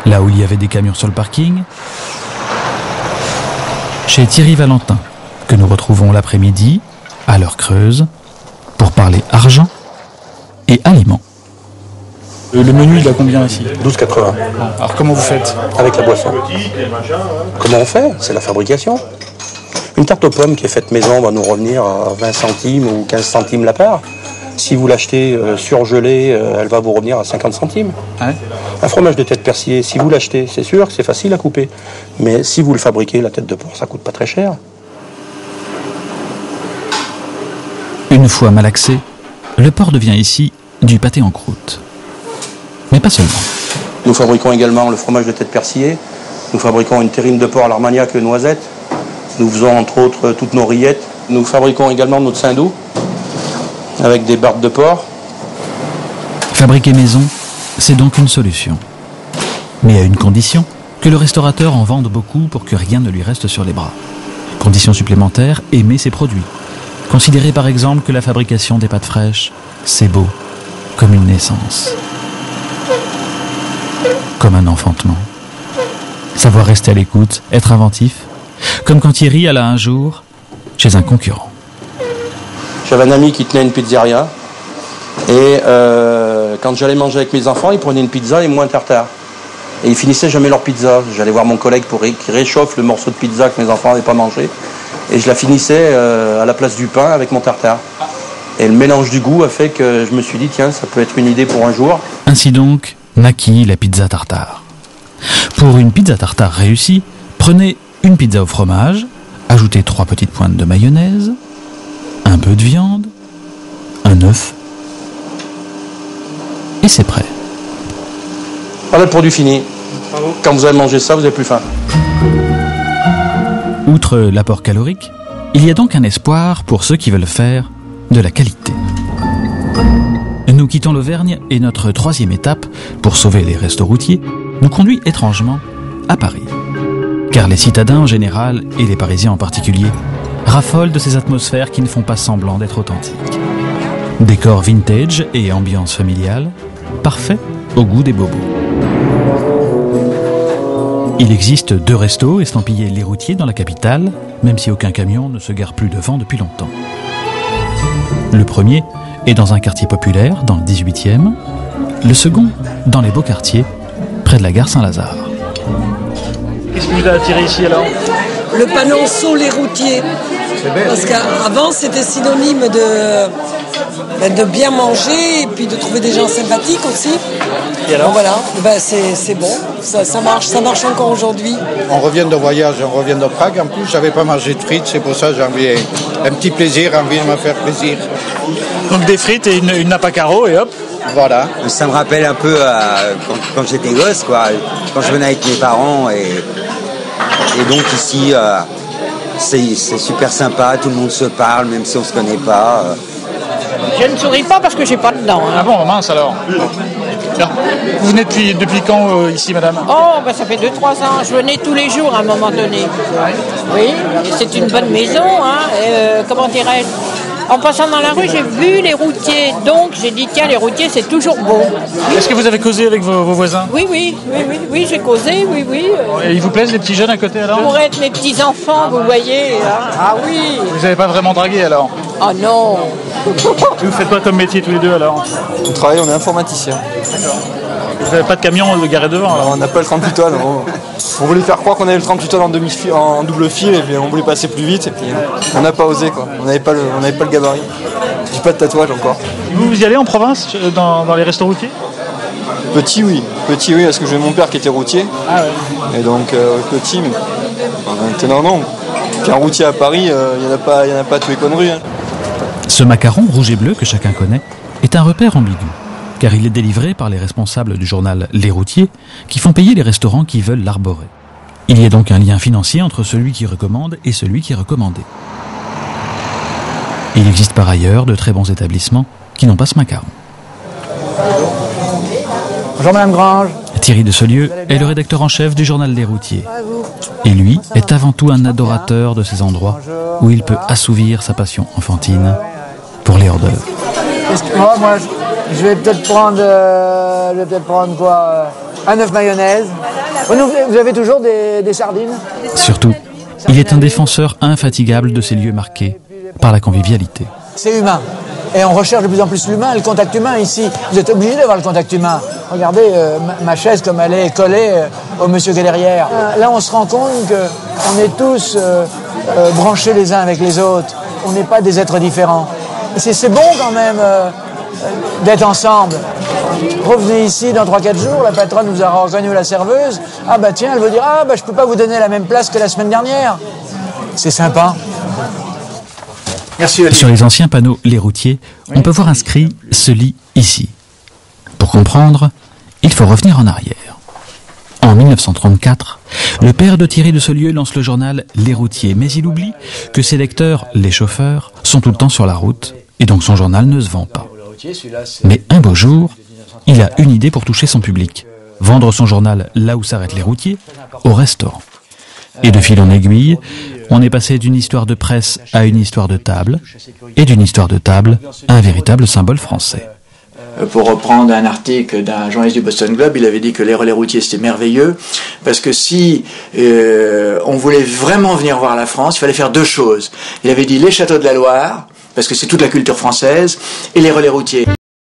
là où il y avait des camions sur le parking, chez Thierry Valentin, que nous retrouvons l'après-midi, à l'heure creuse, pour parler argent et aliments. Le menu, il a combien ici? 12,80. Alors comment vous faites? Avec la boisson. Comment on fait? C'est la fabrication. Une tarte aux pommes qui est faite maison va nous revenir à 20 centimes ou 15 centimes la part. Si vous l'achetez surgelé, elle va vous revenir à 50 centimes. Ouais. Un fromage de tête persillée, si vous l'achetez, c'est sûr que c'est facile à couper. Mais si vous le fabriquez, la tête de porc, ça coûte pas très cher. Une fois malaxé, le porc devient ici du pâté en croûte. Mais pas seulement. Nous fabriquons également le fromage de tête persillée. Nous fabriquons une terrine de porc à l'armagnac noisette. Nous faisons entre autres toutes nos rillettes. Nous fabriquons également notre saindoux avec des bardes de porc. Fabriquer maison, c'est donc une solution. Mais à une condition, que le restaurateur en vende beaucoup pour que rien ne lui reste sur les bras. Condition supplémentaire, aimer ses produits. Considérez par exemple que la fabrication des pâtes fraîches, c'est beau, comme une naissance. Comme un enfantement. Savoir rester à l'écoute, être inventif, comme quand Thierry alla un jour chez un concurrent. J'avais un ami qui tenait une pizzeria et quand j'allais manger avec mes enfants, ils prenaient une pizza et moi un tartare. Et ils finissaient jamais leur pizza. J'allais voir mon collègue pour qu'il réchauffe le morceau de pizza que mes enfants n'avaient pas mangé. Et je la finissais à la place du pain avec mon tartare. Et le mélange du goût a fait que je me suis dit, tiens, ça peut être une idée pour un jour. Ainsi donc, naquit la pizza tartare. Pour une pizza tartare réussie, prenez une pizza au fromage, ajoutez 3 petites pointes de mayonnaise, un peu de viande, un œuf, et c'est prêt. Voilà le produit fini. Quand vous avez mangé ça, vous n'avez plus faim. Outre l'apport calorique, il y a donc un espoir pour ceux qui veulent faire de la qualité. Nous quittons l'Auvergne et notre 3e étape, pour sauver les restos routiers, nous conduit étrangement à Paris. Car les citadins en général, et les Parisiens en particulier, raffolent de ces atmosphères qui ne font pas semblant d'être authentiques. Décor vintage et ambiance familiale, parfait au goût des bobos. Il existe 2 restos estampillés Les Routiers dans la capitale, même si aucun camion ne se gare plus devant depuis longtemps. Le premier est dans un quartier populaire, dans le 18e. Le second, dans les beaux quartiers, près de la gare Saint-Lazare. Qu'est-ce qui vous a attiré ici alors? Le panonceau Les Routiers. Parce qu'avant, c'était synonyme de bien manger et puis de trouver des gens sympathiques aussi. Et alors? Donc voilà, c'est bon, ça marche encore aujourd'hui. On revient de voyage, on revient de Prague. En plus, j'avais pas mangé de frites, c'est pour ça que j'ai envie un petit plaisir, envie de me faire plaisir. Donc des frites et une nappe à carreaux et hop. Voilà. Ça me rappelle un peu quand j'étais gosse, quoi. Quand je venais avec mes parents et donc ici, c'est super sympa, tout le monde se parle, même si on se connaît pas. Je ne souris pas parce que j'ai pas de dents. Ah bon, mince alors. Vous venez depuis quand ici, madame? Oh, ça fait 2-3 ans. Je venais tous les jours à un moment donné. Oui, c'est une bonne maison, hein. Comment dirais-je? En passant dans la rue, j'ai vu les routiers. Donc, j'ai dit, tiens, les routiers, c'est toujours beau. Est-ce que vous avez causé avec vos voisins? Oui, j'ai causé, oui. Et ils vous plaisent, les petits jeunes à côté alors? Pour être mes petits-enfants, vous voyez. Hein. Ah oui. Vous n'avez pas vraiment dragué alors? Oh non. Vous faites quoi comme métier tous les deux alors? On travaille, on est informaticien. Vous n'avez pas de camion garé devant alors? On n'a pas le 38 tonnes. On voulait faire croire qu'on avait le 38 tonnes en double fil et puis on voulait passer plus vite et puis on n'a pas osé quoi. On n'avait pas le gabarit. J'ai pas de tatouage encore. Vous y allez en province dans les restos routiers? Petit oui, parce que j'ai mon père qui était routier. Ah ouais. Et donc petit, mais maintenant non. Puis un routier à Paris, il y en a pas tous les conneries. Hein. Ce macaron rouge et bleu que chacun connaît est un repère ambigu, car il est délivré par les responsables du journal Les Routiers qui font payer les restaurants qui veulent l'arborer. Il y a donc un lien financier entre celui qui recommande et celui qui est recommandé. Il existe par ailleurs de très bons établissements qui n'ont pas ce macaron. Bonjour Madame Grange. Thierry de Saulieu est le rédacteur en chef du journal Les Routiers. Et lui est avant tout un adorateur de ces endroits où il peut assouvir sa passion enfantine pour les hors-d'œuvre. Moi, je vais peut-être prendre quoi, un œuf mayonnaise, Vous avez toujours des sardines? Surtout, il est un défenseur infatigable de ces lieux marqués par la convivialité. C'est humain. Et on recherche de plus en plus l'humain, le contact humain ici. Vous êtes obligé d'avoir le contact humain. Regardez ma chaise comme elle est collée au monsieur qui est derrière. Là, on se rend compte qu'on est tous branchés les uns avec les autres. On n'est pas des êtres différents. C'est bon quand même d'être ensemble. Revenez ici dans 3-4 jours, la patronne vous aura reconnu, la serveuse. Ah bah tiens, elle vous dira, ah bah je peux pas vous donner la même place que la semaine dernière. C'est sympa. Merci Olivier. Sur les anciens panneaux Les Routiers, on peut voir inscrit « Ce lit ici ». Pour comprendre, il faut revenir en arrière. En 1934, le père de Thierry de Saulieu lance le journal Les Routiers, mais il oublie que ses lecteurs, les chauffeurs, sont tout le temps sur la route, et donc son journal ne se vend pas. Mais un beau jour, il a une idée pour toucher son public. Vendre son journal là où s'arrêtent les routiers, au restaurant. Et de fil en aiguille, on est passé d'une histoire de presse à une histoire de table, et d'une histoire de table à un véritable symbole français. Pour reprendre un article d'un journaliste du Boston Globe, il avait dit que les relais routiers c'était merveilleux, parce que si on voulait vraiment venir voir la France, il fallait faire deux choses. Il avait dit les châteaux de la Loire, parce que c'est toute la culture française, et les relais routiers.